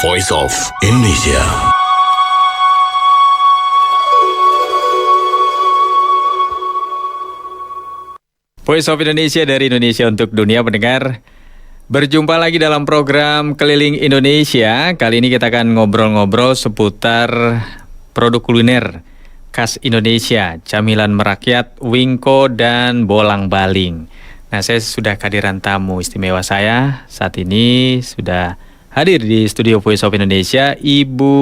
Voice of Indonesia. Voice of Indonesia dari Indonesia untuk dunia pendengar. Berjumpa lagi dalam program Keliling Indonesia. Kali ini kita akan ngobrol-ngobrol seputar produk kuliner khas Indonesia, camilan merakyat, wingko, dan bolang-baling. Nah, saya sudah kehadiran tamu istimewa saya. Saat ini sudah hadir di studio Voice of Indonesia, Ibu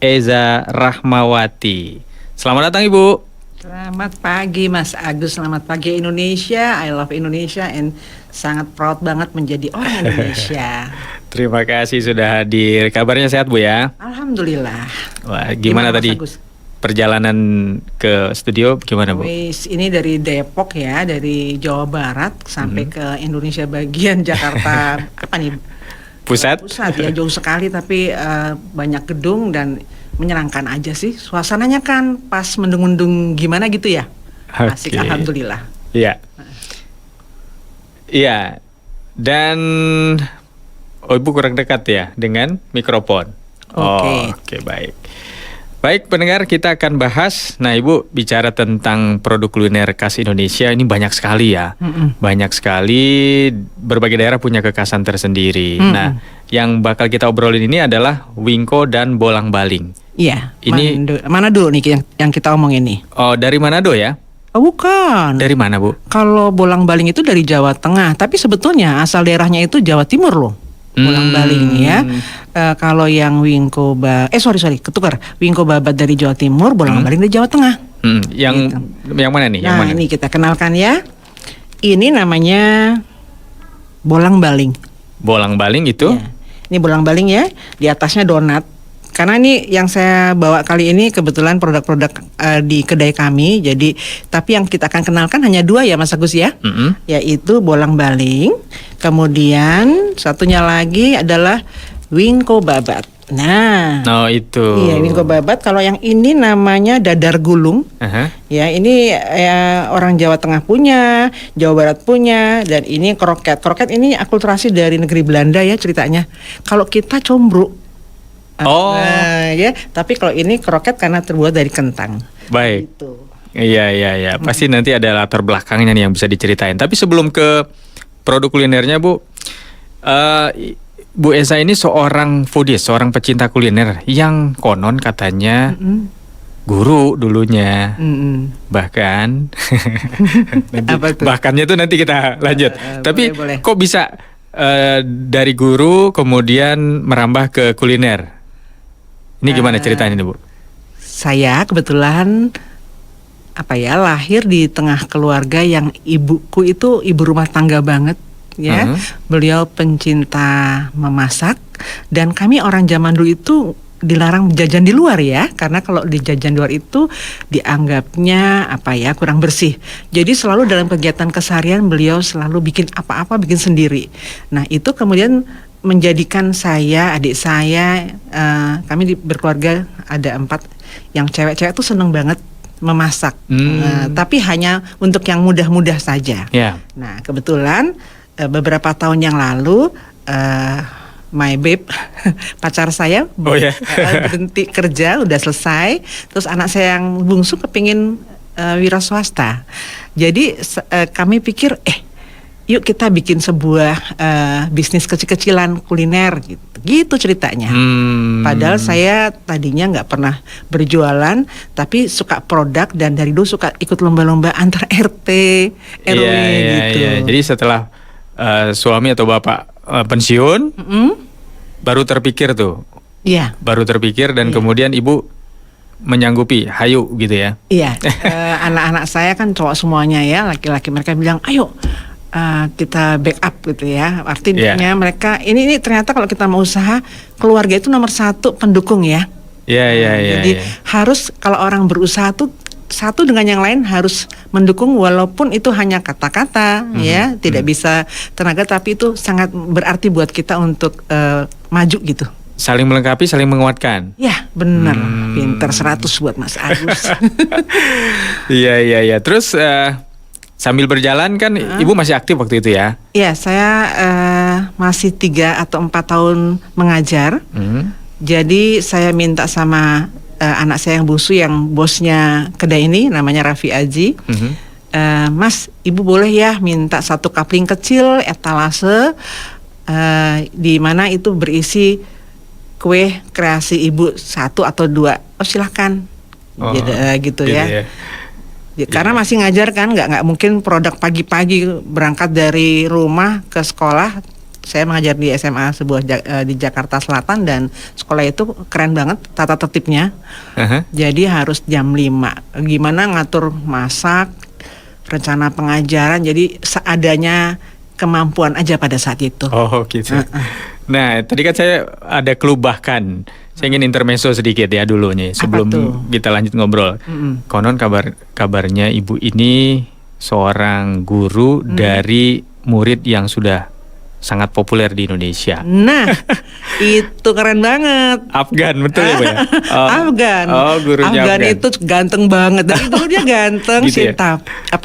Eza Rahmawati. Selamat datang, Ibu. Selamat pagi Mas Agus, selamat pagi Indonesia. I love Indonesia and sangat proud banget menjadi orang Indonesia. Terima kasih sudah hadir. Kabarnya sehat, Bu ya? Alhamdulillah. Wah, gimana Mas tadi Agus? perjalanan ke studio gimana, Bu? Ini dari Depok ya, dari Jawa Barat sampai ke Indonesia bagian Jakarta apa nih? Pusat? Pusat ya, jauh sekali tapi banyak gedung dan menyenangkan aja sih. Suasananya kan pas mendung-mendung gimana gitu ya. Asik, alhamdulillah. Iya. Iya. Dan Ibu kurang dekat ya dengan mikrofon. Oke, baik. Baik pendengar, kita akan bahas. Nah, Ibu bicara tentang produk kuliner khas Indonesia ini banyak sekali ya. Banyak sekali, berbagai daerah punya kekhasan tersendiri. Nah, yang bakal kita obrolin ini adalah wingko dan bolang-baling. Iya. Ini mana dulu nih yang kita omong ini? Oh, dari Manado ya? Oh, bukan. Dari mana, Bu? Kalau bolang-baling itu dari Jawa Tengah, tapi sebetulnya asal daerahnya itu Jawa Timur loh. Bolang-baling ya. Kalau yang wingko ketukar. Wingko babat dari Jawa Timur, bolang-baling dari Jawa Tengah. Yang Gitu. yang mana nih? Nah, Yang mana? ini kita kenalkan ya. Ini namanya bolang-baling. Bolang-baling itu? Ya. Ini bolang-baling ya. Di atasnya donat. Karena ini yang saya bawa kali ini kebetulan produk-produk di kedai kami. Jadi, tapi yang kita akan kenalkan hanya dua ya Mas Agus ya. Yaitu bolang-baling. Kemudian satunya lagi adalah wingko babat. Nah, itu. iya wingko babat. Kalau yang ini namanya dadar gulung. Ya, ini orang Jawa Tengah punya, Jawa Barat punya, dan ini kroket. Kroket ini akulturasi dari negeri Belanda ya ceritanya. Kalau kita combro. Ya, tapi kalau ini kroket karena terbuat dari kentang. Baik. Gitu. Iya. Pasti nanti ada latar belakangnya nih yang bisa diceritain. Tapi sebelum ke produk kulinernya, Bu, Bu Eza ini seorang foodie, seorang pecinta kuliner yang konon katanya guru dulunya. Bahkan bahkannya itu nanti kita lanjut. Tapi boleh. kok bisa dari guru kemudian merambah ke kuliner? Ini gimana ceritanya nih, Bu? Saya kebetulan lahir di tengah keluarga yang ibuku itu ibu rumah tangga banget ya. Beliau pencinta memasak dan kami orang zaman dulu itu dilarang jajan di luar ya, karena kalau di jajan di luar itu dianggapnya kurang bersih. Jadi selalu dalam kegiatan keseharian beliau selalu bikin apa-apa bikin sendiri. Nah, itu kemudian menjadikan saya, adik saya, kami berkeluarga ada 4 yang cewek-cewek tuh seneng banget memasak. Tapi hanya untuk yang mudah-mudah saja. Nah, kebetulan beberapa tahun yang lalu my babe pacar saya berhenti kerja, udah selesai. Terus anak saya yang bungsu kepingin wira swasta. Jadi kami pikir yuk kita bikin sebuah bisnis kecil-kecilan kuliner gitu ceritanya. Padahal saya tadinya nggak pernah berjualan, tapi suka produk dan dari dulu suka ikut lomba-lomba antar RT RW gitu. Jadi setelah suami atau bapak pensiun, baru terpikir tuh. Iya. Baru terpikir dan kemudian ibu menyanggupi, hayu gitu ya. Iya. Anak-anak saya kan cowok semuanya ya, laki-laki, mereka bilang ayo. Kita backup gitu ya. Artinya mereka ini ternyata kalau kita mau usaha, keluarga itu nomor 1 pendukung ya. Jadi harus kalau orang berusaha tuh satu dengan yang lain harus mendukung walaupun itu hanya kata-kata ya, tidak bisa tenaga, tapi itu sangat berarti buat kita untuk maju gitu. Saling melengkapi, saling menguatkan. Ya, benar. Pinter 100 buat Mas Agus. Iya. Terus sambil berjalan kan Ibu masih aktif waktu itu ya? Iya, saya masih 3 atau 4 tahun mengajar. Jadi saya minta sama anak saya yang bungsu, yang bosnya kedai ini namanya Raffi Aji. Mas, ibu boleh ya minta 1 kapling kecil etalase di mana itu berisi kue kreasi ibu 1 atau 2. Oh silahkan. Gitu ya. Karena masih ngajar kan, nggak mungkin produk pagi-pagi berangkat dari rumah ke sekolah. Saya mengajar di SMA sebuah di Jakarta Selatan, dan sekolah itu keren banget tata tertibnya. Jadi harus jam 5. Gimana ngatur masak, rencana pengajaran, jadi seadanya kemampuan aja pada saat itu. Oh gitu. Nah, tadi kan saya ada kelubahkan. Saya ingin intermezzo sedikit ya dulu nih sebelum kita lanjut ngobrol. Konon kabarnya ibu ini seorang guru dari murid yang sudah sangat populer di Indonesia. Nah, itu keren banget. Afgan, betul ya Bu ya? Afgan. Oh, gurunya Afgan Afgan. itu ganteng banget. Dari dulu dia ganteng, Gitu ya?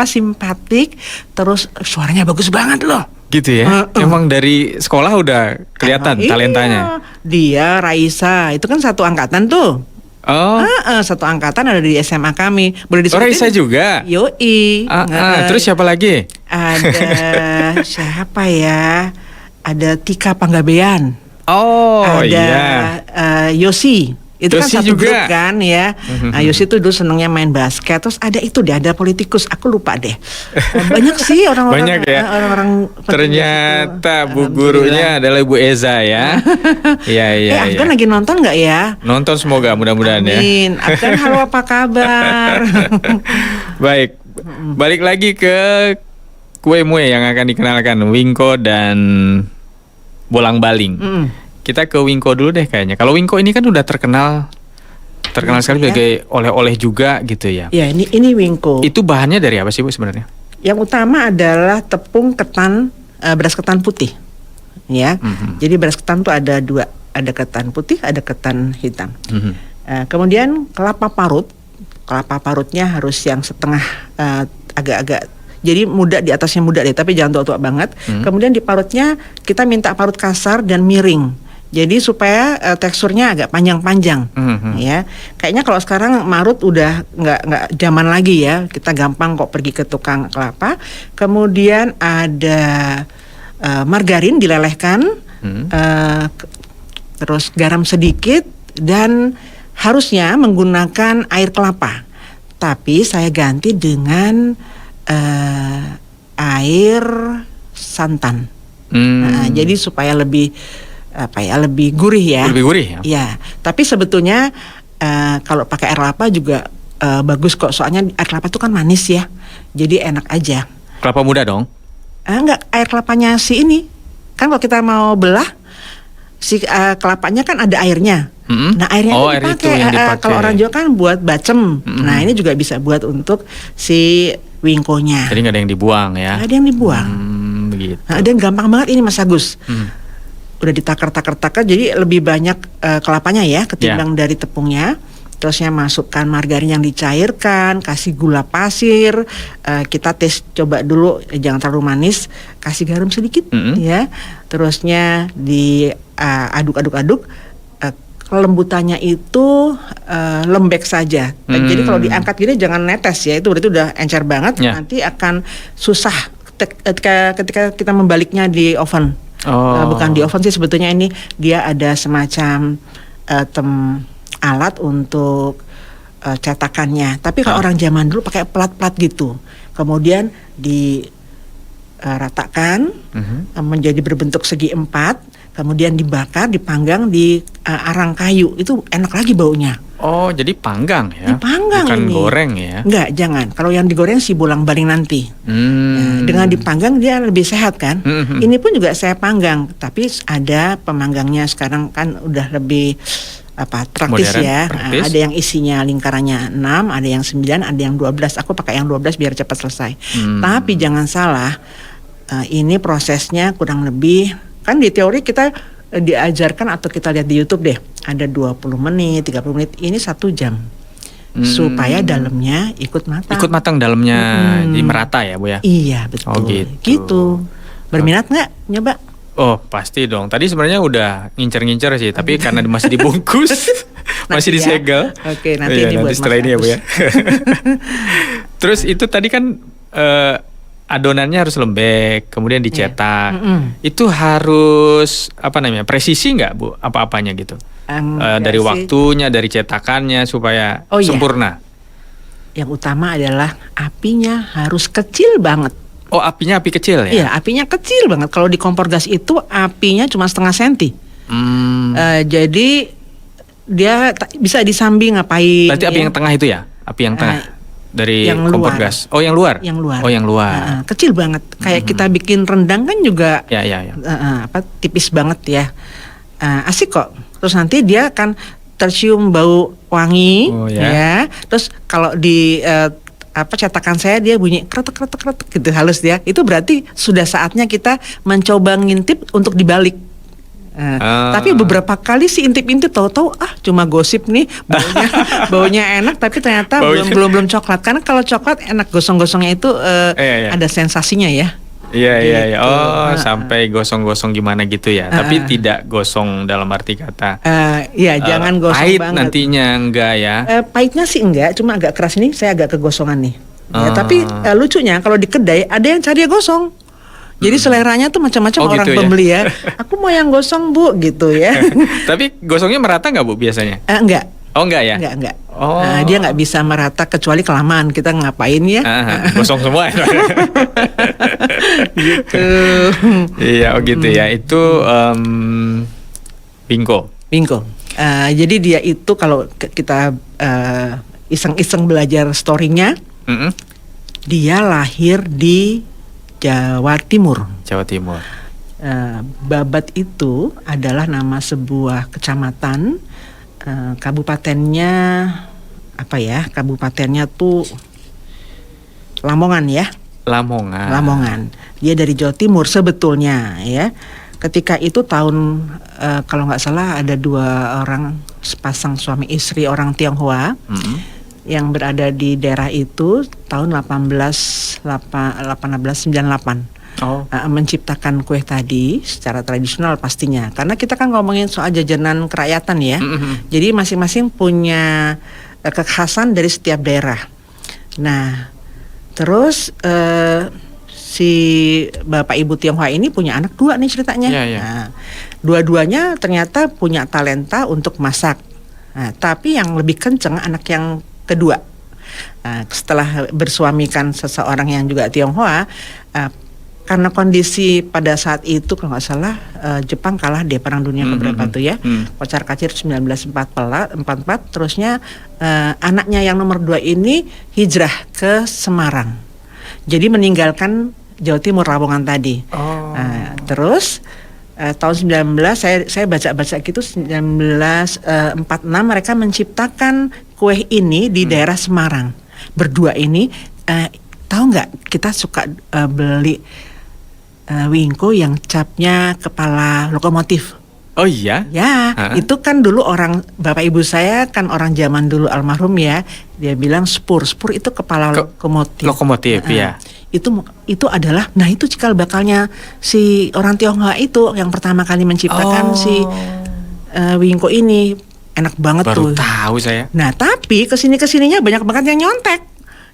simpatik, terus suaranya bagus banget loh. Gitu ya? Emang dari sekolah udah kelihatan talentanya? Dia, Raisa, itu kan satu angkatan tuh. Oh, Satu angkatan ada di SMA kami. Boleh disebutin? Raisa juga? Yoi. Terus siapa lagi? Ada siapa ya? Ada Tika Panggabean. Oh Ada iya. Yosi. Itu kan Yosi satu juga. grup kan ya. Nah, Yosi tuh dulu senengnya main basket. Terus ada itu deh, ada politikus. Aku lupa deh. Banyak sih orang-orang. Banyak ya. Orang-orang Ternyata bu gurunya adalah Ibu Eza ya. Iya. Afgan lagi nonton nggak ya? Nonton semoga mudah-mudahan ya. Amin. Afgan, halo, apa kabar? Baik. Balik lagi ke kue mue yang akan dikenalkan, Wingko dan Bolang-baling. Kita ke Wingko dulu deh kayaknya. Kalau Wingko ini kan udah terkenal sekali sebagai oleh-oleh juga gitu ya. Ya, ini Wingko. Itu bahannya dari apa sih Bu sebenarnya? Yang utama adalah tepung ketan, beras ketan putih. Ya. Jadi beras ketan tuh ada 2, ada ketan putih, ada ketan hitam. Kemudian kelapa parut. Kelapa parutnya harus yang setengah, agak-agak, jadi muda, di atasnya muda deh, tapi jangan tua-tua banget. Kemudian di parutnya kita minta parut kasar dan miring. Jadi supaya teksturnya agak panjang-panjang, ya. Kayaknya kalau sekarang marut udah nggak zaman lagi ya. Kita gampang kok pergi ke tukang kelapa. Kemudian ada margarin dilelehkan, terus garam sedikit, dan harusnya menggunakan air kelapa. Tapi saya ganti dengan air santan. Nah, jadi supaya lebih lebih gurih ya. Lebih gurih ya? Ya, tapi sebetulnya kalau pakai air kelapa juga bagus kok. Soalnya air kelapa itu kan manis ya. Jadi enak aja. Kelapa muda dong? Enggak, air kelapanya si ini. Kan kalau kita mau belah, si kelapanya kan ada airnya. Nah, airnya itu air dipakai. itu yang dipakai. Kalau orang Jawa kan buat bacem. Nah, ini juga bisa buat untuk si wingkonya. Jadi nggak ada yang dibuang ya? Nggak ada yang dibuang. Begitu. Nah, dan gampang banget ini Mas Agus. Udah ditakar-takar, jadi lebih banyak kelapanya ya ketimbang dari tepungnya. Terusnya masukkan margarin yang dicairkan, kasih gula pasir, kita tes coba dulu, jangan terlalu manis, kasih garam sedikit ya. Terusnya diaduk-aduk-aduk, kelembutannya itu lembek saja. Jadi kalau diangkat gini jangan netes ya, itu berarti udah encer banget. Nanti akan susah ketika kita membaliknya di oven. Bukan di oven sih sebetulnya, ini dia ada semacam alat untuk cetakannya. Tapi kalau orang zaman dulu pakai plat-plat gitu. Kemudian diratakan menjadi berbentuk segi 4. Kemudian dibakar, dipanggang di arang kayu. Itu enak lagi baunya. Oh, jadi panggang ya? Dipanggang bukan ini. Goreng ya? Enggak, jangan. Kalau yang digoreng sih bolang-baling nanti. Nah, dengan dipanggang dia lebih sehat kan? Ini pun juga saya panggang, tapi ada pemanggangnya sekarang kan udah lebih praktis modern, ya. praktis. Ada yang isinya lingkarannya 6, ada yang 9, ada yang 12. Aku pakai yang 12 biar cepat selesai. Tapi jangan salah, ini prosesnya kurang lebih, kan di teori kita diajarkan atau kita lihat di YouTube deh, ada 20 menit, 30 menit, ini 1 jam. Supaya dalamnya ikut matang. Ikut matang dalamnya, jadi merata ya Bu ya? Iya betul. Oh, gitu. Berminat nggak nyoba? Oh pasti dong. Tadi sebenarnya udah ngincer-ngincer sih, tapi karena masih dibungkus, masih Nanti ya. disegel. Oke, nanti Iya, ini buat setelah Mas ini ya Bu ya. Agus. Terus itu tadi kan adonannya harus lembek, kemudian dicetak. Itu harus apa namanya? Presisi nggak Bu? Apa-apanya gitu? Dari Enggak sih. waktunya, dari cetakannya supaya Oh, iya. sempurna. Yang utama adalah apinya harus kecil banget. Oh apinya api kecil ya? Iya, apinya kecil banget. Kalau di kompor gas itu apinya cuma setengah senti. Hmm. Jadi dia bisa disambi ngapain? Berarti api ya. yang tengah itu ya? Api yang tengah dari yang kompor luar. gas. Oh yang luar? Yang luar. Oh yang luar. Kecil banget. Kayak kita bikin rendang kan juga Ya. tipis banget ya. Asik kok. Terus nanti dia akan tercium bau wangi, Oh, ya. ya. Terus kalau di cetakan saya dia bunyi kretek gitu halus dia. Itu berarti sudah saatnya kita mencoba ngintip untuk dibalik. Tapi beberapa kali sih intip-intip tahu-tahu cuma gosip nih baunya enak tapi ternyata belum coklat. Karena kalau coklat enak gosong-gosongnya itu Iya. ada sensasinya ya. Iya. Gitu. Oh sampai gosong-gosong gimana gitu ya? Tapi tidak gosong dalam arti kata. Jangan gosong pahit banget. nantinya enggak ya? Pahitnya sih enggak, cuma agak keras ini saya agak kegosongan nih. Ya, tapi lucunya kalau di kedai ada yang cari yang gosong. Jadi seleranya tuh macam-macam Oh, orang gitu ya? pembeli ya. Aku mau yang gosong Bu gitu ya. Tapi gosongnya merata nggak Bu biasanya? Enggak. Oh enggak ya? Enggak. Oh. Dia nggak bisa merata kecuali kelamaan kita ngapain ya? Gosong semua. Gitu. Iya, gitu ya. Itu bingo. Bingo. Jadi dia itu kalau kita iseng-iseng belajar story-nya, Mm-mm. dia lahir di Jawa Timur. Jawa Timur. Babat itu adalah nama sebuah kecamatan. Kabupatennya apa ya? Kabupatennya tuh Lamongan ya. Lamongan. Dia dari Jawa Timur sebetulnya ya. Ketika itu tahun kalau nggak salah ada 2 orang sepasang suami istri orang Tionghoa yang berada di daerah itu tahun 1898. Menciptakan kue tadi secara tradisional pastinya. Karena kita kan ngomongin soal jajanan kerakyatan ya. Jadi masing-masing punya kekhasan dari setiap daerah. Nah, terus si bapak ibu Tionghoa ini punya anak 2 nih ceritanya. Iya. Nah, dua-duanya ternyata punya talenta untuk masak. Nah, tapi yang lebih kenceng anak yang kedua. Nah, setelah bersuamikan seseorang yang juga Tionghoa, karena kondisi pada saat itu kalau nggak salah Jepang kalah di Perang Dunia keberapa tuh ya, kocar-kacir 1944, terusnya anaknya yang nomor 2 ini hijrah ke Semarang. Jadi meninggalkan Jawa Timur Lamongan tadi. Terus tahun saya baca-baca gitu 1946 mereka menciptakan kue ini di daerah Semarang. Berdua ini tahu nggak kita suka beli wingko yang capnya kepala lokomotif. Oh iya? Ya, itu kan dulu orang bapak ibu saya kan orang zaman dulu almarhum ya. Dia bilang spur itu kepala lokomotif. Lokomotif ya. Itu adalah itu cikal bakalnya si orang Tionghoa itu yang pertama kali menciptakan si wingko ini. Enak banget Baru tuh. tahu saya. Nah, tapi kesininya banyak banget yang nyontek.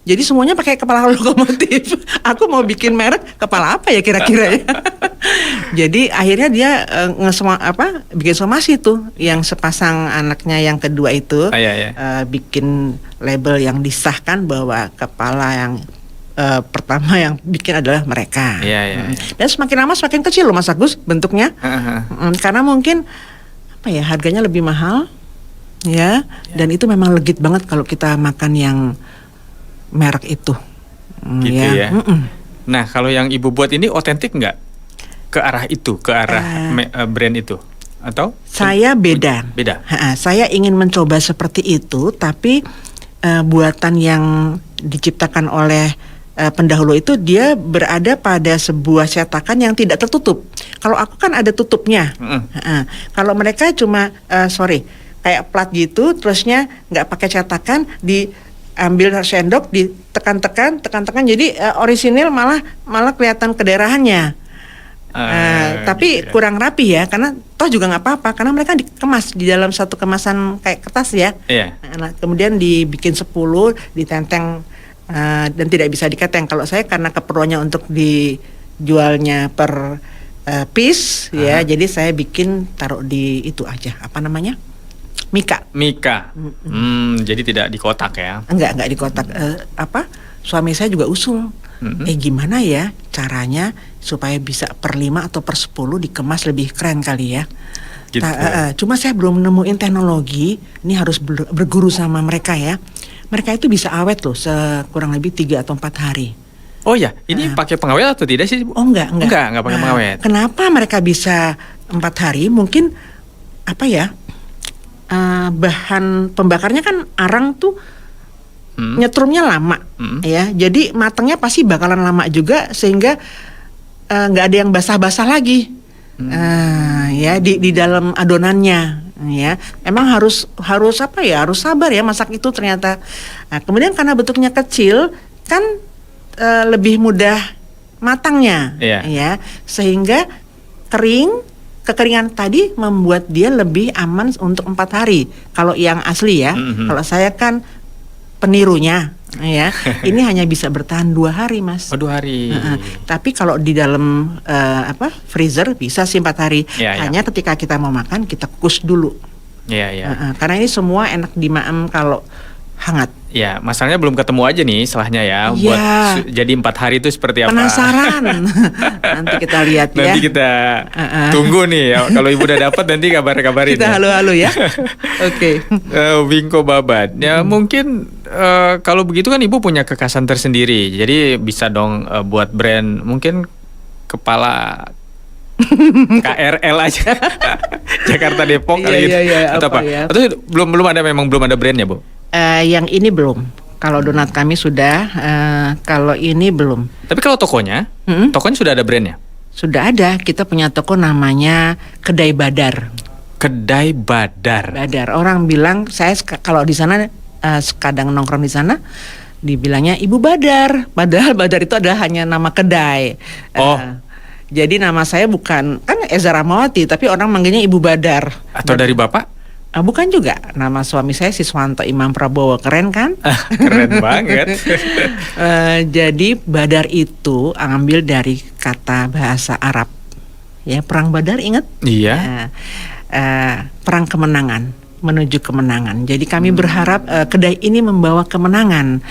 Jadi semuanya pakai kepala lokomotif. Aku mau bikin merek kepala apa ya kira-kira ya. Jadi akhirnya dia bikin somasi tuh yang sepasang anaknya yang kedua itu bikin label yang disahkan bahwa kepala yang pertama yang bikin adalah mereka. Dan semakin lama semakin kecil loh Mas Agus bentuknya. Karena mungkin harganya lebih mahal ya. Dan itu memang legit banget kalau kita makan yang merek itu. Gitu ya. Nah, kalau yang Ibu buat ini otentik nggak ke arah itu, ke arah brand itu? Atau? Saya beda. Saya ingin mencoba seperti itu, tapi buatan yang diciptakan oleh pendahulu itu dia berada pada sebuah cetakan yang tidak tertutup. Kalau aku kan ada tutupnya. Kalau mereka cuma kayak plat gitu, terusnya nggak pakai cetakan, diambil sendok, ditekan-tekan, jadi orisinil malah kelihatan kedaerahannya. Tapi gitu ya. kurang rapi ya, karena toh juga nggak apa-apa, karena mereka dikemas di dalam satu kemasan kayak kertas ya. Iya. Nah, kemudian dibikin 10, ditenteng dan tidak bisa diketeng. Kalau saya karena keperluannya untuk dijualnya per piece ya, jadi saya bikin taruh di itu aja, apa namanya? Mika. Jadi tidak di kotak ya. Enggak di kotak. Suami saya juga usul. Gimana ya caranya supaya bisa per 5 atau per 10 dikemas lebih keren kali ya. Gitu. Cuma saya belum nemuin teknologi. Ini harus berguru sama mereka ya. Mereka itu bisa awet loh kurang lebih 3 atau 4 hari. Oh ya, ini pakai pengawet atau tidak sih, Bu? Oh enggak pakai pengawet. Kenapa mereka bisa 4 hari? Mungkin apa ya? Bahan pembakarnya kan arang tuh nyetrumnya lama ya. Jadi matangnya pasti bakalan lama juga, sehingga nggak ada yang basah-basah lagi. Ya di dalam adonannya ya. Emang harus apa ya? Harus sabar ya masak itu ternyata. Nah, kemudian karena bentuknya kecil kan lebih mudah matangnya, ya, sehingga kekeringan tadi membuat dia lebih aman untuk 4 hari. Kalau yang asli ya, kalau saya kan penirunya, ya, ini hanya bisa bertahan 2 hari, Mas. 2 hari. Tapi kalau di dalam freezer bisa sih 4 hari. Hanya ketika kita mau makan kita kukus dulu. Karena ini semua enak dimaem kalau hangat. Ya, masalahnya belum ketemu aja nih salahnya ya. Buat jadi 4 hari itu seperti apa? Penasaran. Nanti kita lihat ya. Nanti kita tunggu nih ya. Kalau Ibu udah dapat nanti kabarin. Kita halo-halo ya. Oke. Wingko Babat. Ya mungkin kalau begitu kan Ibu punya kekhasan tersendiri. Jadi bisa dong buat brand mungkin kepala KRL aja. Jakarta Depok kali gitu. Atau apa? Ya. Atau belum ada brandnya, Bu? Yang ini belum. Kalau donat kami sudah, kalau ini belum. Tapi kalau tokonya sudah ada brandnya? Sudah ada. Kita punya toko namanya Kedai Badar. Kedai Badar. Orang bilang saya kalau di sana kadang nongkrong di sana dibilangnya Ibu Badar. Padahal Badar itu adalah hanya nama kedai. Jadi nama saya bukan kan Eza Ramawati, tapi orang manggilnya Ibu Badar. Atau dari Bapak? Bukan juga, nama suami saya Siswanto Imam Prabowo, keren kan? Keren banget. Jadi Badar itu ambil dari kata bahasa Arab, ya, perang Badar, ingat? Iya. Perang kemenangan, menuju kemenangan. Jadi kami berharap kedai ini membawa kemenangan,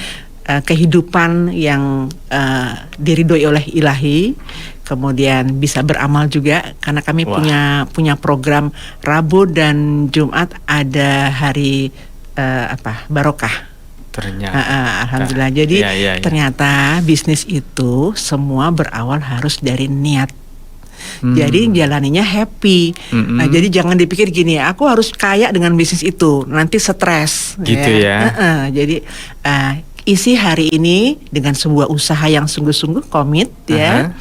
kehidupan yang diridhoi oleh Ilahi. Kemudian bisa beramal juga karena kami punya program Rabu dan Jumat ada hari barokah. Ternyata. Alhamdulillah. Jadi ternyata bisnis itu semua berawal harus dari niat. Jadi jalaninya happy. Jadi jangan dipikir gini, aku harus kaya dengan bisnis itu, nanti stres. Gitu ya. Jadi isi hari ini dengan sebuah usaha yang sungguh-sungguh komit ya.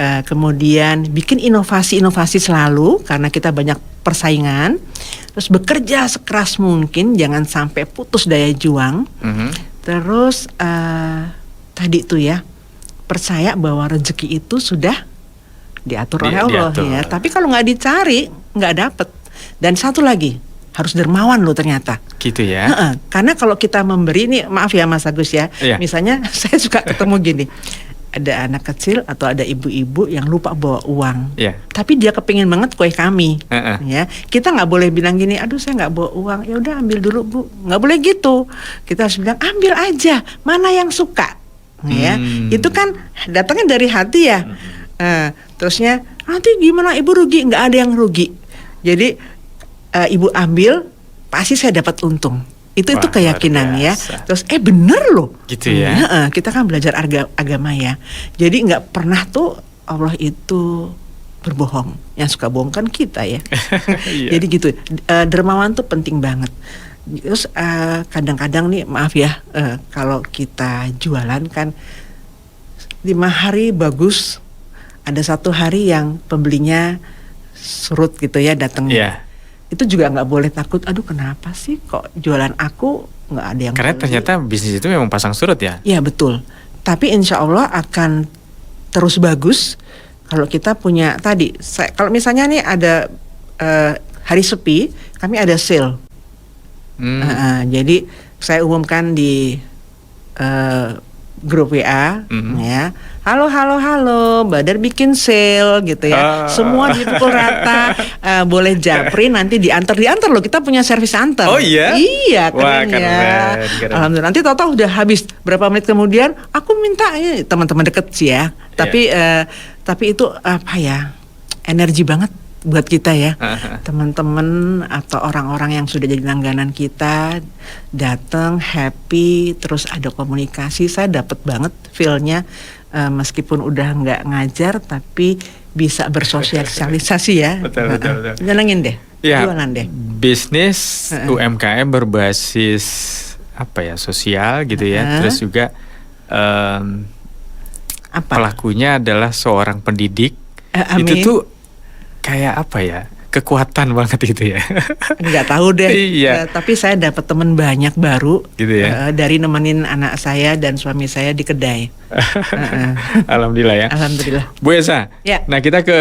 Kemudian bikin inovasi selalu karena kita banyak persaingan. Terus bekerja sekeras mungkin, jangan sampai putus daya juang. Terus tadi tuh ya, percaya bahwa rezeki itu sudah diatur oleh Allah ya. Tapi kalau nggak dicari nggak dapet. Dan satu lagi, harus dermawan loh ternyata. Gitu ya. Karena kalau kita memberi, nih maaf ya Mas Agus ya, misalnya saya suka ketemu gini, ada anak kecil atau ada ibu-ibu yang lupa bawa uang, tapi dia kepingin banget kue kami, ya, kita nggak boleh bilang gini, aduh saya nggak bawa uang, ya udah ambil dulu Bu, nggak boleh gitu. Kita harus bilang ambil aja, mana yang suka, ya, itu kan datangnya dari hati ya. Terusnya nanti gimana ibu rugi? Nggak ada yang rugi. Jadi ibu ambil, pasti saya dapat untung. Itu keyakinan ya. Terus bener loh. Gitu ya. Kita kan belajar agama ya. Jadi nggak pernah tuh Allah itu berbohong. Yang suka bohong kan kita ya. Jadi gitu. Dermawan tuh penting banget. Terus kadang-kadang nih maaf ya, kalau kita jualan kan 5 hari bagus, ada 1 hari yang pembelinya surut gitu ya datangnya. Itu juga nggak boleh takut, aduh kenapa sih kok jualan aku nggak ada yang karena beli. Ternyata bisnis itu memang pasang surut ya. Iya betul, tapi insya Allah akan terus bagus Kalau kita punya tadi, kalau misalnya nih ada hari sepi, kami ada sale. Jadi saya umumkan di grup WA, ya. Halo, Badar bikin sale gitu ya. Semua dipukul rata, boleh japri nanti diantar loh. Kita punya servis antar. Oh iya? Iya, Wah, keren ya. keren. Alhamdulillah. Nanti tahu udah habis berapa menit kemudian, aku minta ini teman-teman deket sih ya. Tapi itu apa ya? Energi banget buat kita ya. Teman-teman atau orang-orang yang sudah jadi langganan kita datang happy, terus ada komunikasi, saya dapat banget feel-nya, meskipun udah nggak ngajar tapi bisa bersosialisasi ya. Betul. Nyenengin deh, Ya, jualan deh. bisnis UMKM berbasis apa ya, sosial gitu ya. Terus juga Apa? pelakunya adalah seorang pendidik. Amin. Itu tuh kayak apa ya, kekuatan banget gitu ya. Nggak tahu deh. Iya. Tapi saya dapat teman banyak baru Gitu ya. dari nemenin anak saya dan suami saya di kedai. Alhamdulillah ya. Alhamdulillah. Bu Esa, Ya. nah kita ke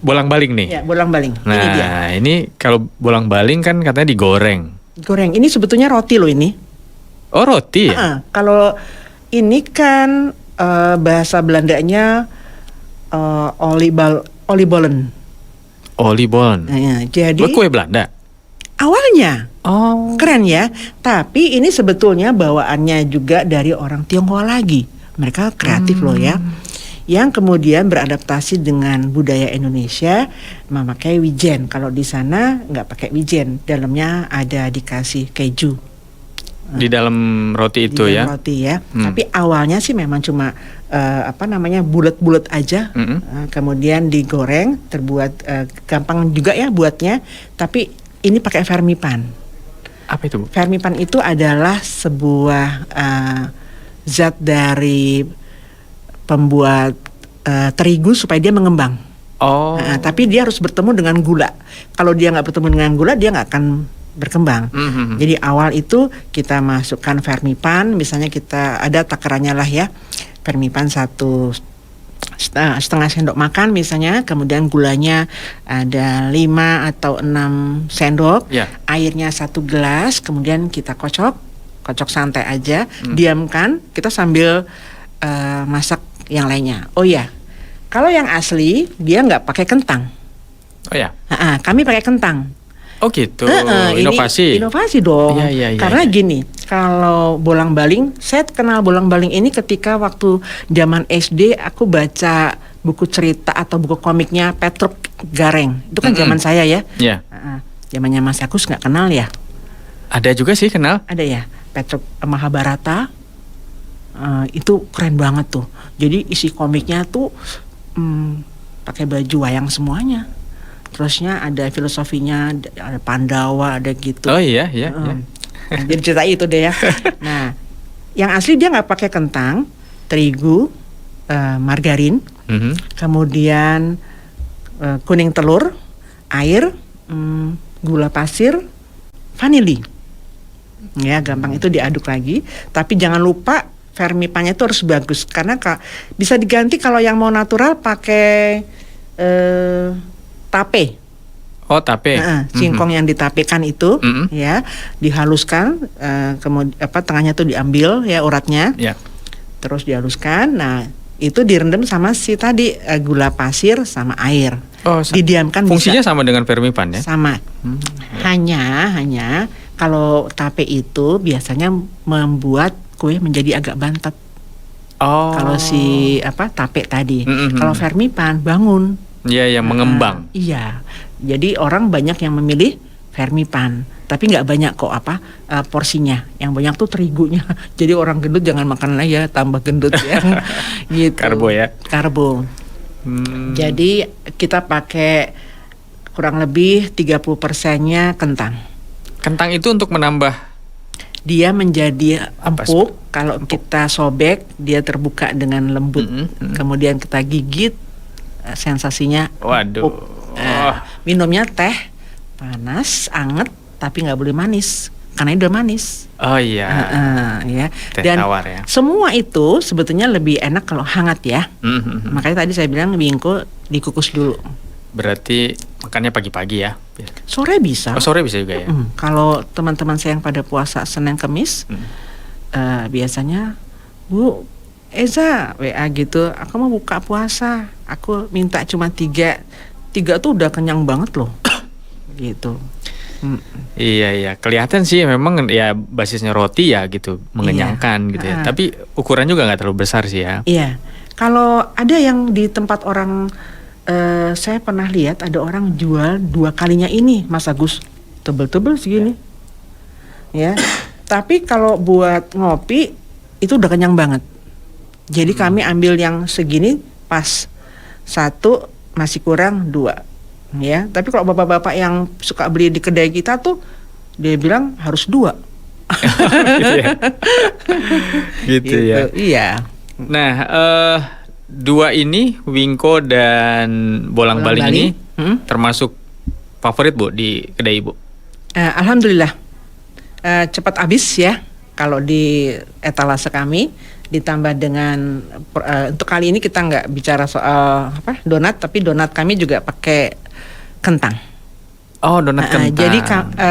bolang-baling nih. Ya, bolang-baling. Ini dia. Nah, ini kalau bolang-baling kan katanya digoreng. Goreng. Ini sebetulnya roti loh ini. Oh, roti ya? Kalau ini kan bahasa Belandanya oliebollen. Oliebollen. Nah, jadi Kue Belanda. awalnya Oh. keren ya. Tapi ini sebetulnya bawaannya juga dari orang Tionghoa lagi. Mereka kreatif loh ya. Yang kemudian beradaptasi dengan budaya Indonesia memakai wijen. Kalau di sana nggak pakai wijen, dalamnya ada dikasih keju. Di dalam roti itu Di ya. dalam roti ya. Tapi awalnya sih memang cuma bulat-bulat aja. Kemudian digoreng, terbuat gampang juga ya buatnya. Tapi ini pakai vermipan. Apa itu, Bu? Vermipan itu adalah sebuah zat dari pembuat terigu supaya dia mengembang. Oh. Tapi dia harus bertemu dengan gula. Kalau dia nggak bertemu dengan gula, dia nggak akan berkembang. Jadi awal itu kita masukkan vermipan, misalnya kita ada takarannya lah ya, vermipan setengah sendok makan misalnya, kemudian gulanya ada 5 atau 6 sendok, Ya. airnya 1 gelas, kemudian kita kocok santai aja, diamkan, kita sambil masak yang lainnya. Oh ya, kalau yang asli dia nggak pakai kentang. Oh ya. Kami pakai kentang. Oh gitu. Ini inovasi dong. Iya, Karena gini, kalau bolang-baling, saya kenal bolang-baling ini ketika waktu zaman SD aku baca buku cerita atau buku komiknya Petruk Gareng. Itu kan zaman saya ya. Iya. Zamannya Mas Agus nggak kenal ya? Ada juga sih kenal. Ada ya, Petruk Mahabharata. Itu keren banget tuh. Jadi isi komiknya tuh pakai baju wayang semuanya. Terusnya ada filosofinya, ada Pandawa, ada gitu. Oh iya. Jadi cerita itu deh ya. Nah, yang asli dia nggak pakai kentang, terigu, margarin, kemudian kuning telur, air, gula pasir, vanili. Ya, gampang itu diaduk lagi. Tapi jangan lupa vermipannya itu harus bagus karena bisa diganti kalau yang mau natural pakai tape. Oh, tape. Singkong yang ditapekan itu ya, dihaluskan, kemudian tengahnya tuh diambil ya uratnya. Ya. Terus dihaluskan. Nah, itu direndam sama si tadi gula pasir sama air. Oh, didiamkan. Fungsinya sama dengan vermipan ya? Sama. Hanya kalau tape itu biasanya membuat kue menjadi agak bantet. Oh. Kalau si tape tadi. Kalau vermipan bangun. Iya, yang mengembang. Iya. Jadi orang banyak yang memilih vermipan, tapi nggak banyak kok porsinya. Yang banyak tuh terigunya. Jadi orang gendut jangan makan lah ya, tambah gendut ya. Gitu. Karbo ya. Karbo. Jadi kita pakai kurang lebih 30%-nya kentang. Kentang itu untuk menambah, dia menjadi empuk. Kalau kita sobek, dia terbuka dengan lembut. Kemudian kita gigit, sensasinya waduh. Minumnya teh panas, anget, tapi nggak boleh manis. karena ini udah manis. Oh iya. Ya. Teh Dan tawar ya. semua itu sebetulnya lebih enak kalau hangat ya. Mhm. Makanya tadi saya bilang wingko dikukus dulu. Berarti makannya pagi-pagi ya. Sore bisa. Oh, sore bisa juga ya. Kalau teman-teman saya yang pada puasa Senin Kemis, biasanya Bu Eza WA gitu, aku mau buka puasa, aku minta cuma 3 tuh udah kenyang banget loh, gitu. Iya, kelihatan sih memang ya basisnya roti ya gitu, mengenyangkan gitu ya. Tapi ukuran juga nggak terlalu besar sih ya. Iya, kalau ada yang di tempat orang, saya pernah lihat ada orang jual 2 kalinya ini, Mas Agus, tebel-tebel segini, ya. Tapi kalau buat ngopi itu udah kenyang banget. Jadi kami ambil yang segini pas 1 masih kurang 2, ya. Tapi kalau bapak-bapak yang suka beli di kedai kita tuh dia bilang harus 2. Gitu ya. Gitu ya. Iya. Nah, 2 ini wingko dan bolang-baling ini termasuk favorit Bu di kedai Ibu. Alhamdulillah cepat habis ya kalau di etalase kami. Ditambah dengan untuk kali ini kita nggak bicara soal donat, tapi donat kami juga pakai kentang. Oh, donat kentang. Jadi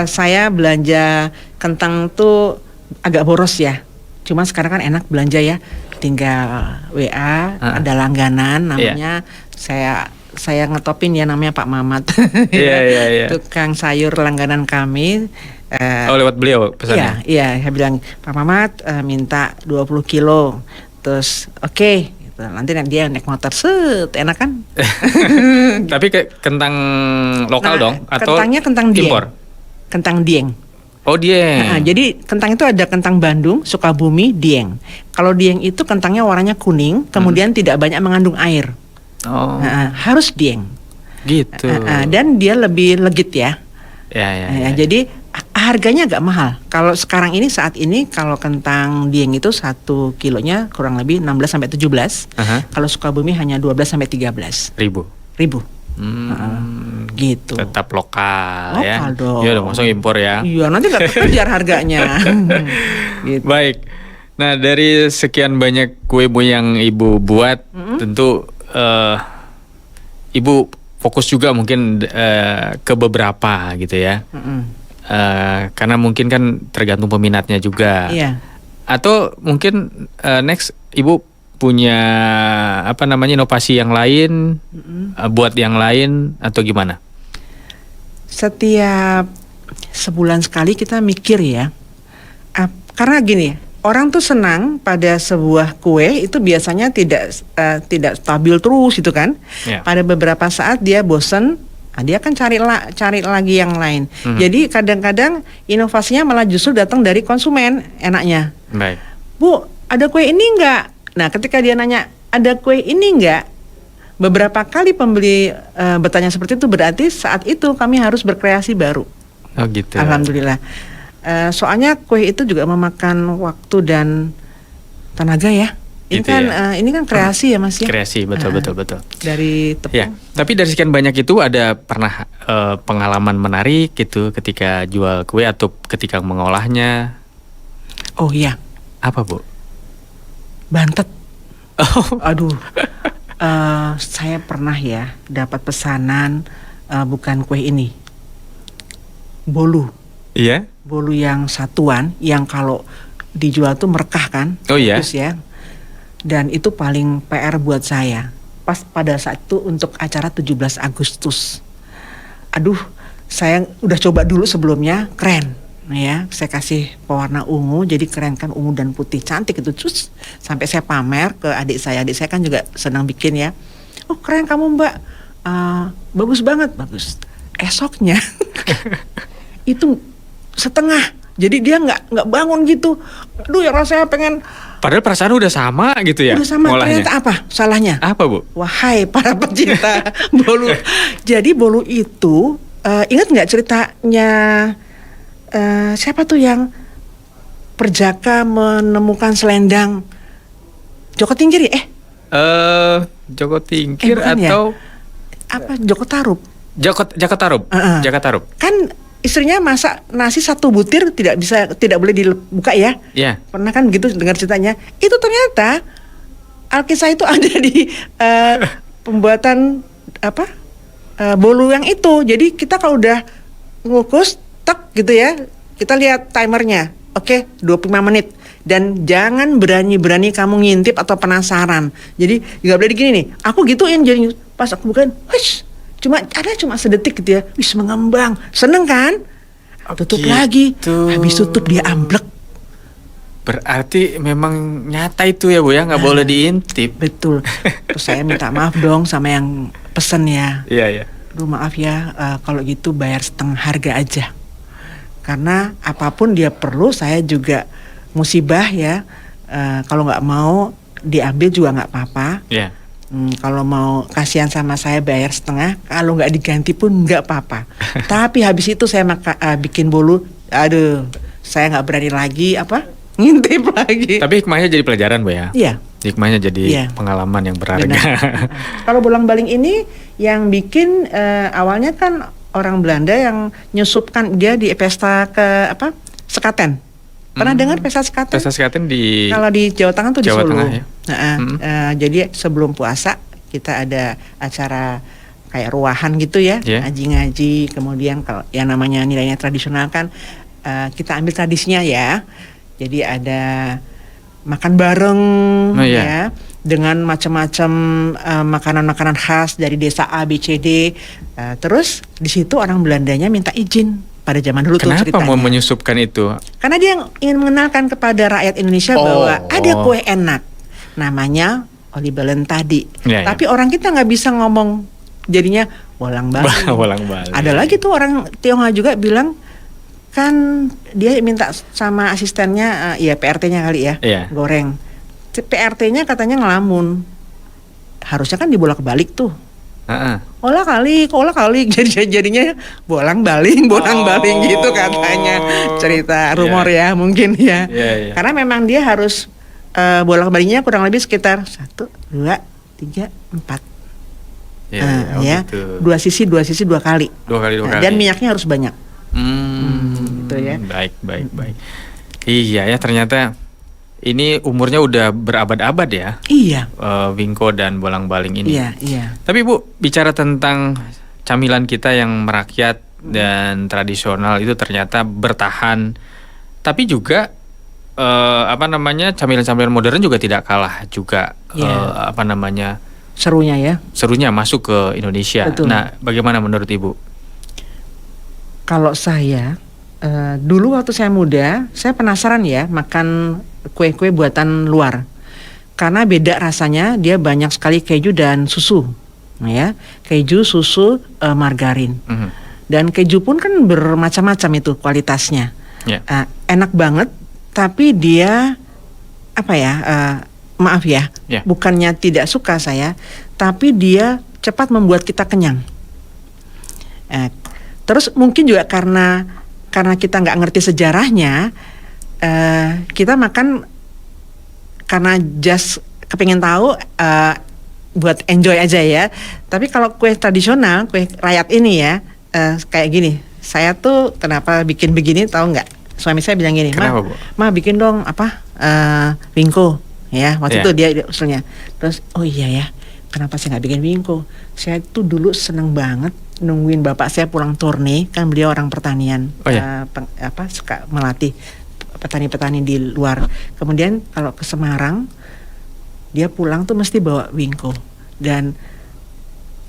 saya belanja kentang tuh agak boros ya. Cuma sekarang kan enak belanja ya. Tinggal WA, ada langganan namanya. Saya ngetopin ya, namanya Pak Mamat. Iya. Tukang sayur langganan kami. Lewat beliau pesannya? Iya, saya bilang Pak Mamat minta 20 kilo. Terus oke, gitu. Nanti dia naik motor enak kan? Tapi kentang lokal dong atau kentangnya kentang dieng. impor? Kentang dieng. Oh, dieng. Jadi kentang itu ada kentang Bandung, Sukabumi, dieng. Kalau dieng itu kentangnya warnanya kuning, kemudian tidak banyak mengandung air. Oh. Harus dieng. Gitu. Dan dia lebih legit ya. Ya. Jadi harganya agak mahal. Kalau sekarang ini saat ini kalau kentang dieng itu 1 kilonya kurang lebih 16 sampai 17. Kalau Sukabumi hanya 12 sampai 13 ribu. Gitu. Tetap lokal ya. Lokal dong. Iya, langsung impor ya. Iya, nanti nggak kejar harganya. Gitu. Baik. Nah, dari sekian banyak kue yang Ibu buat, tentu Ibu fokus juga mungkin ke beberapa gitu ya. Karena mungkin kan tergantung peminatnya juga. Iya. Atau mungkin next Ibu punya inovasi yang lain, buat yang lain atau gimana? Setiap sebulan sekali kita mikir ya. Karena gini, orang tuh senang pada sebuah kue itu biasanya tidak stabil terus gitu kan. Yeah. Pada beberapa saat dia bosen, dia kan cari lagi yang lain. Jadi kadang-kadang inovasinya malah justru datang dari konsumen enaknya. Baik. Bu, ada kue ini enggak? Nah, ketika dia nanya, ada kue ini enggak? Beberapa kali pembeli bertanya seperti itu, berarti saat itu kami harus berkreasi baru. Oh gitu. Alhamdulillah. Soalnya kue itu juga memakan waktu dan tenaga ya. Ini Gitu kan ya. Ini kan kreasi ya Mas ya. Kreasi, betul. Dari tepung. Ya, tapi dari sekian banyak itu ada pernah pengalaman menarik gitu ketika jual kue atau ketika mengolahnya? Oh iya, Apa Bu? bantet. Aduh. Saya pernah ya dapat pesanan bukan kue ini. Bolu. Iya? Bolu yang satuan yang kalau dijual tuh merekah kan. Oh iya? Bagus ya. Dan itu paling PR buat saya. Pas pada saat itu untuk acara 17 Agustus. Aduh, saya udah coba dulu sebelumnya, keren. Ya, saya kasih pewarna ungu, jadi keren kan, ungu dan putih, cantik itu. Terus sampai saya pamer ke adik saya kan juga senang bikin ya. Oh keren kamu Mbak, bagus banget, bagus. Esoknya itu setengah, jadi dia nggak bangun gitu. Aduh ya rasanya pengen. Padahal perasaan udah sama gitu ya? Udah sama, ngolahnya. ternyata apa salahnya? Apa Bu? Wahai para pecinta bolu. Jadi bolu itu, ingat nggak ceritanya siapa tuh yang perjaka menemukan selendang Joko Tingkir ya? Joko Tingkir bukan atau ya? Apa Joko Tarub? Jaka Tarub? Jaka Tarub. Kan istrinya masak nasi 1 butir tidak boleh dibuka ya. Iya. Pernah kan gitu dengar ceritanya. Itu ternyata Alkisah itu ada di pembuatan bolu yang itu. Jadi kita kalau udah ngukus tek gitu ya, kita lihat timernya. Oke, 25 menit. Dan jangan berani-berani kamu ngintip atau penasaran. Jadi nggak boleh gini nih. Aku gituin jadi pas aku bukain, wish, cuma sedetik gitu ya. Wish, mengembang. Seneng kan? Tutup gitu. lagi. Habis tutup dia amblek. Berarti memang nyata itu ya Bu ya, nggak boleh diintip. Betul. Terus saya minta maaf dong sama yang pesen ya. Iya, iya. Aduh maaf ya, kalau gitu bayar setengah harga aja. Karena apapun dia perlu, saya juga musibah ya. Kalau nggak mau diambil juga nggak apa-apa. Iya. Kalau mau kasihan sama saya bayar setengah, kalau nggak diganti pun nggak apa-apa. Tapi habis itu saya bikin bolu, aduh, saya nggak berani lagi ngintip lagi. Tapi hikmahnya jadi pelajaran Bu ya. Iya. Hikmahnya jadi Iya. pengalaman yang berharga. Kalau bolang-baling ini yang bikin awalnya kan orang Belanda yang nyusupkan dia di pesta Sekaten. Pernah dengar pesta Sekaten? Pesta Sekaten di Kalau di Jawa Tengah tuh di Jawa Solo. Tengah ya. Jadi sebelum puasa kita ada acara kayak ruahan gitu ya, Yeah. ngaji-ngaji. Kemudian kalau yang namanya nilainya tradisional kan kita ambil tradisinya ya. Jadi ada makan bareng ya dengan macam-macam makanan-makanan khas dari desa A, B, C, D. Terus di situ orang Belandanya minta izin pada zaman dulu. Kenapa tuh ceritanya. mau menyusupkan itu? Karena dia ingin mengenalkan kepada rakyat Indonesia bahwa ada kue enak, namanya oliebollen tadi. Ya, Tapi orang kita nggak bisa ngomong, jadinya bolang-baling. Bolang-baling. Ada lagi tuh orang Tionghoa juga bilang, kan dia minta sama asistennya, ya PRT-nya kali ya, Iya. goreng. PRT-nya katanya ngelamun, harusnya kan dibolak-balik tuh. Olah kali, jadinya bolang-baling gitu katanya, cerita rumor ya mungkin ya. Yeah. Karena memang dia harus bolak-baliknya kurang lebih sekitar 1, 2, 3, 4. Ya, Gitu. dua sisi 2 kali. Dua kali. Dan minyaknya harus banyak. Gitu ya. Baik. Iya ya, ternyata ini umurnya udah berabad-abad ya. Iya. Wingko dan bolang-baling ini. Iya. Tapi Bu, bicara tentang camilan kita yang merakyat dan tradisional itu ternyata bertahan. Tapi juga camilan-camilan modern juga tidak kalah juga serunya masuk ke Indonesia. Betul. Nah, bagaimana menurut Ibu? Kalau saya dulu waktu saya muda, saya penasaran ya makan kue-kue buatan luar. Karena beda rasanya, dia banyak sekali keju dan susu. Ya, keju, susu, margarin. Dan keju pun kan bermacam-macam itu kualitasnya. Yeah. Enak banget, tapi dia maaf ya, bukannya tidak suka saya, tapi dia cepat membuat kita kenyang. Terus mungkin juga karena kita nggak ngerti sejarahnya, kita makan karena just kepingin tahu, buat enjoy aja ya. Tapi kalau kue tradisional, kue rakyat ini ya, kayak gini. Saya tuh kenapa bikin begini tahu nggak? Suami saya bilang gini, Ma bikin dong wingko ya. Waktu itu dia usulnya. Terus oh iya ya, kenapa saya nggak bikin wingko? Saya tuh dulu seneng banget nungguin bapak saya pulang turne, kan beliau orang pertanian, suka melatih petani-petani di luar. Kemudian kalau ke Semarang, dia pulang tuh mesti bawa wingko. Dan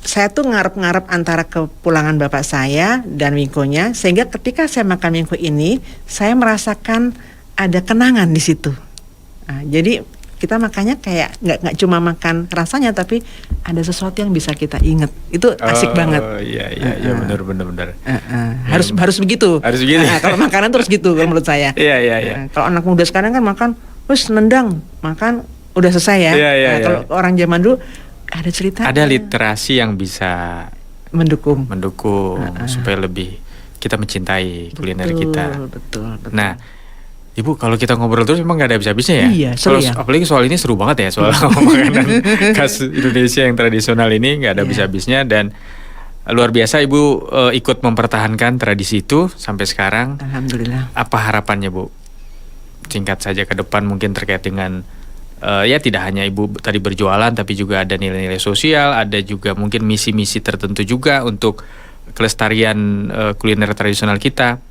saya tuh ngarep-ngarep antara kepulangan bapak saya dan wingkonya, sehingga ketika saya makan wingko ini, saya merasakan ada kenangan di situ. Jadi kita makannya kayak nggak cuma makan rasanya, tapi ada sesuatu yang bisa kita ingat. Itu asik banget. Iya, benar. Harus begitu. Harus begitu. Kalau makanan terus gitu kalau menurut saya. Iya. Kalau anak muda sekarang kan makan, terus nendang, makan udah selesai ya. Iya. Kalau orang zaman dulu ada cerita. Ada literasi yang bisa mendukung supaya lebih kita mencintai kuliner kita. Betul. Nah, Ibu, kalau kita ngobrol terus memang nggak ada habis-habisnya ya. Iya, seru ya. Apalagi soal ini seru banget ya, soal makanan khas Indonesia yang tradisional ini nggak ada habis-habisnya. Dan Luar biasa Ibu ikut mempertahankan tradisi itu sampai sekarang. Alhamdulillah. Apa harapannya Bu? Singkat saja ke depan mungkin terkait dengan ya tidak hanya Ibu tadi berjualan, tapi juga ada nilai-nilai sosial, ada juga mungkin misi-misi tertentu juga untuk kelestarian kuliner tradisional kita.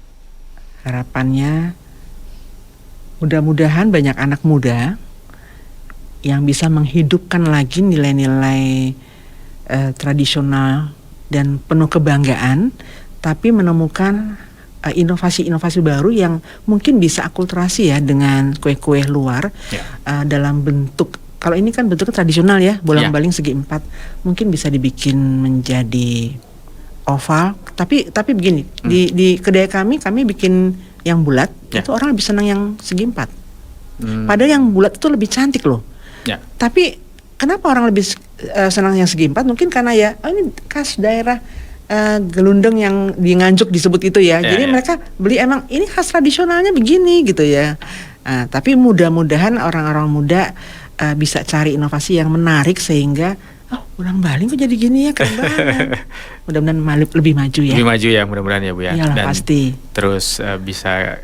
Harapannya mudah-mudahan banyak anak muda yang bisa menghidupkan lagi nilai-nilai tradisional dan penuh kebanggaan, tapi menemukan inovasi-inovasi baru yang mungkin bisa akulturasi ya dengan kue-kue luar dalam bentuk, kalau ini kan bentuknya tradisional ya, bolang-baling segi 4, mungkin bisa dibikin menjadi oval, tapi begini, di kedai kami bikin yang bulat, itu orang lebih senang yang segi 4. Padahal yang bulat itu lebih cantik loh. Tapi kenapa orang lebih senang yang segi 4? Mungkin karena ya ini khas daerah Gelundeng yang di Nganjuk disebut itu ya. Jadi mereka beli emang ini khas tradisionalnya begini gitu ya. Tapi mudah-mudahan orang-orang muda bisa cari inovasi yang menarik sehingga bolang-baling kok jadi gini ya, keren banget. Mudah-mudahan lebih maju ya. Lebih maju ya mudah-mudahan ya Bu ya. Iyalah, dan pasti. Terus bisa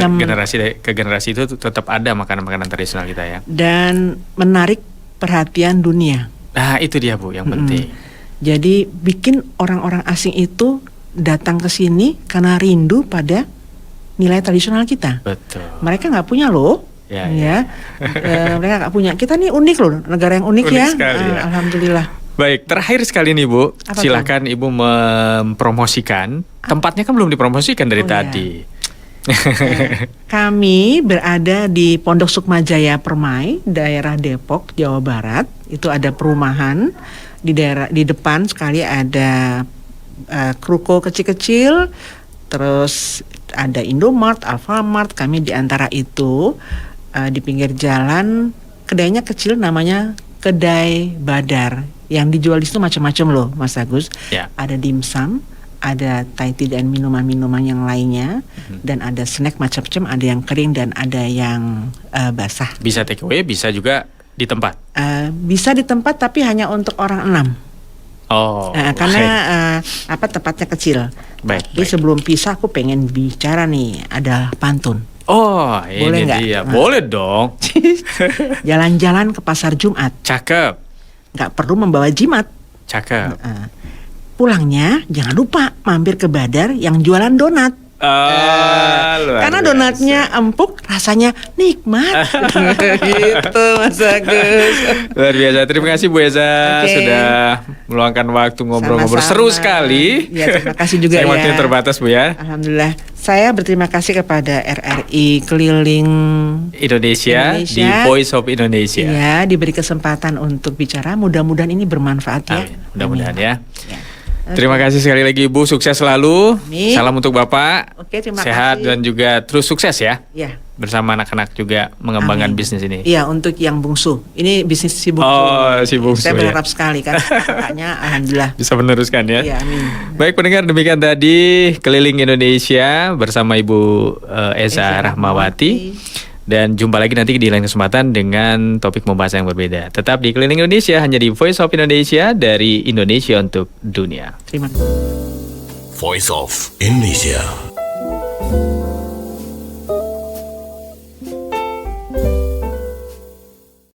generasi ke generasi itu tetap ada makanan-makanan tradisional kita ya. Dan menarik perhatian dunia. Nah itu dia Bu yang penting. Jadi bikin orang-orang asing itu datang ke sini karena rindu pada nilai tradisional kita. Betul. Mereka nggak punya loh. Mereka nggak punya. Kita nih unik loh, negara yang unik ya. Sekali, ya. Alhamdulillah. Baik, terakhir sekali nih Bu, silakan itu? Ibu mempromosikan. Tempatnya kan belum dipromosikan dari tadi. Kami berada di Pondok Sukmajaya Permai, daerah Depok, Jawa Barat. Itu ada perumahan di depan sekali ada ruko kecil-kecil, terus ada Indomart, Alfamart. Kami di antara itu di pinggir jalan, kedainya kecil namanya Kedai Badar. Yang dijual di situ macam-macam loh, Mas Agus. Ada dimsum, ada Thai tea dan minuman-minuman yang lainnya, dan ada snack macam-macam, ada yang kering dan ada yang basah. Bisa take away, bisa juga di tempat. Bisa di tempat tapi hanya untuk orang 6. Karena tempatnya kecil. Jadi sebelum pisah aku pengen bicara nih, ada pantun. Boleh ini dia. Boleh dong. Jalan-jalan ke pasar Jumat. Cakep. Gak perlu membawa jimat. Cakep. Pulangnya jangan lupa mampir ke Badar yang jualan donat. Karena donatnya empuk, rasanya nikmat. Gitu Mas Agus. Luar biasa. Terima kasih Bu Eza sudah meluangkan waktu ngobrol-ngobrol. Seru sekali. Ya, terima kasih juga ya. Waktunya terbatas Bu ya. Alhamdulillah. Saya berterima kasih kepada RRI Keliling Indonesia di Voice of Indonesia. Ya, diberi kesempatan untuk bicara. Mudah-mudahan ini bermanfaat ya. Mudah-mudahan ya. Terima kasih sekali lagi Ibu, sukses selalu. Salam untuk Bapak. Terima sehat kasih. Dan juga terus sukses ya. Ya. Bersama anak-anak juga mengembangkan bisnis ini. Iya, untuk yang bungsu. Ini bisnis si bungsu. Si bungsu. Saya berharap sekali kan kakaknya alhamdulillah bisa meneruskan ya. Iya, amin. Baik pendengar, demikian tadi Keliling Indonesia bersama Ibu Eza Rahmawati. Dan jumpa lagi nanti di lain kesempatan dengan topik pembahasan yang berbeda. Tetap di Keliling Indonesia, hanya di Voice of Indonesia, dari Indonesia untuk dunia. Terima kasih. Voice of Indonesia.